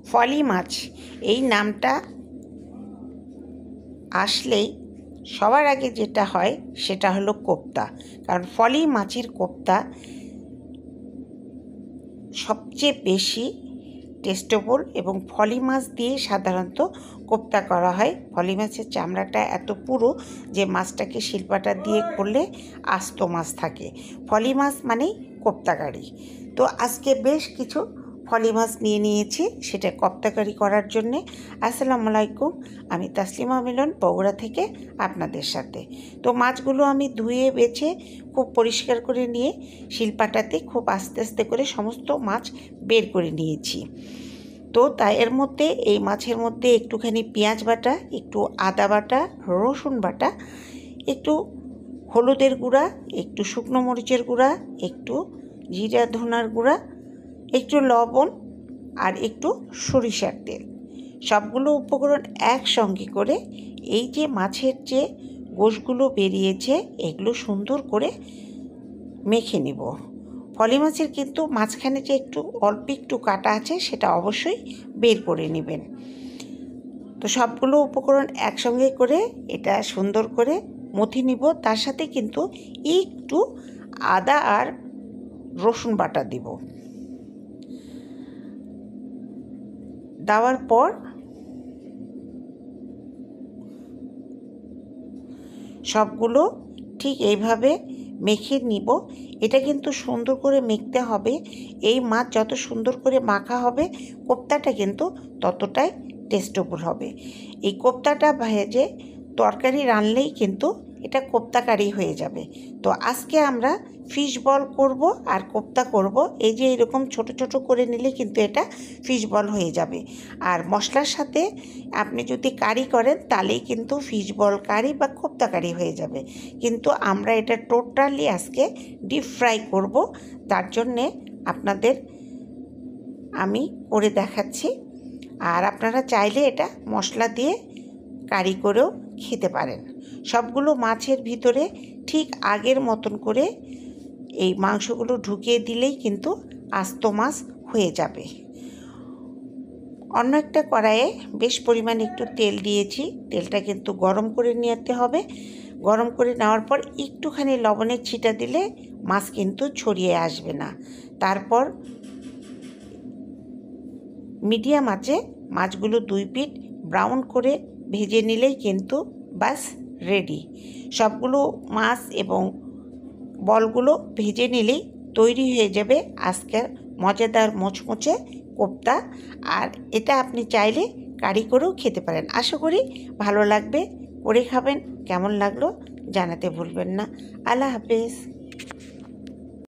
ফলি মাছ এই নামটা আসলেই সবার আগে যেটা হয় সেটা হলো কোপ্তা। কারণ ফলি মাছের কোপ্তা সবচেয়ে বেশি টেস্টেবল এবং ফলি মাছ দিয়ে সাধারণত কোপ্তা করা হয়। ফলি মাছের চামড়াটা এত পুরো যে মাছটাকে শিলপাটা দিয়ে করলে আস্ত মাছ থাকে। ফলি মাছ মানেই কোপ্তাকারি। তো আজকে বেশ কিছু ফলি মাছ নিয়ে নিয়েছি সেটা কোপ্তাকারি করার জন্যে। আসসালামু আলাইকুম, আমি তাসলিমা মিলন বগুড়া থেকে আপনাদের সাথে। তো মাছগুলো আমি ধুয়ে বেছে খুব পরিষ্কার করে নিয়ে শিলপাটাতে খুব আস্তে আস্তে করে সমস্ত মাছ বের করে নিয়েছি। তো তাই এর মধ্যে এই মাছের মধ্যে একটুখানি পেঁয়াজ বাটা, একটু আদা বাটা, রসুন বাটা, একটু হলুদের গুঁড়া, একটু শুকনো মরিচের গুঁড়া, একটু জিরা ধনার গুঁড়া, একটু লবণ আর একটু সরিষার তেল, সবগুলো উপকরণ একসঙ্গে করে এই যে মাছের যে গোশগুলো বেরিয়েছে এগুলো সুন্দর করে মেখে নেব। ফলি মাছের কিন্তু মাঝখানে যে অল্প একটু কাটা আছে সেটা অবশ্যই বের করে নেবেন। তো সবগুলো উপকরণ একসঙ্গে করে এটা সুন্দর করে মথে নিব। তার সাথে কিন্তু একটু আদা আর রসুন বাটা দিব। দেওয়ার পর সবগুলো ঠিক এইভাবে মেখে নিব। এটা কিন্তু সুন্দর করে মেখতে হবে। এই মাছ যত সুন্দর করে মাখা হবে কোপ্তাটা কিন্তু ততটাই টেস্টেবল হবে। এই কোপ্তাটা ভেজে তরকারি রানলেই কিন্তু এটা কোপ্তাকারি হয়ে যাবে। তো আজকে আমরা ফিশ বল করব আর কোপ্তা করব। এই যে এরকম ছোট ছোট করে নিলে কিন্তু এটা ফিশ বল হয়ে যাবে। আর মশলার সাথে আপনি যদি কারি করেন তাহলেই কিন্তু ফিশ বল কারি বা কোপ্তা কারি হয়ে যাবে। কিন্তু আমরা এটা টোটালি আজকে ডিপ ফ্রাই করব। তার জন্যে আপনাদের আমি করে দেখাচ্ছি। আর আপনারা চাইলে এটা মশলা দিয়ে কারি করেও খেতে পারেন। সবগুলো মাছের ভিতরে ঠিক আগের মতন করে এই মাংসগুলো ঢুকিয়ে দিলেই কিন্তু আস্ত মাছ হয়ে যাবে। অন্য একটা কড়াইয়ে বেশ পরিমাণে একটু তেল দিয়েছি। তেলটা কিন্তু গরম করে নিতে হবে। গরম করে নেওয়ার পর একটুখানি লবণের ছিটা দিলে মাছ কিন্তু ছড়িয়ে আসবে না। তারপর মিডিয়াম আঁচে মাছগুলো 2 পিঠ ব্রাউন করে ভেজে নিলেই কিন্তু বাস রেডি। সবগুলো মাছ এবং বলগুলো ভেজে নিলেই তৈরি হয়ে যাবে আজকের মজাদার মোচমোচে কোপ্তা। আর এটা আপনি চাইলে কারি করেও খেতে পারেন। আশা করি ভালো লাগবে। করে খাবেন। কেমন লাগলো জানাতে ভুলবেন না। আল্লাহ হাফেজ।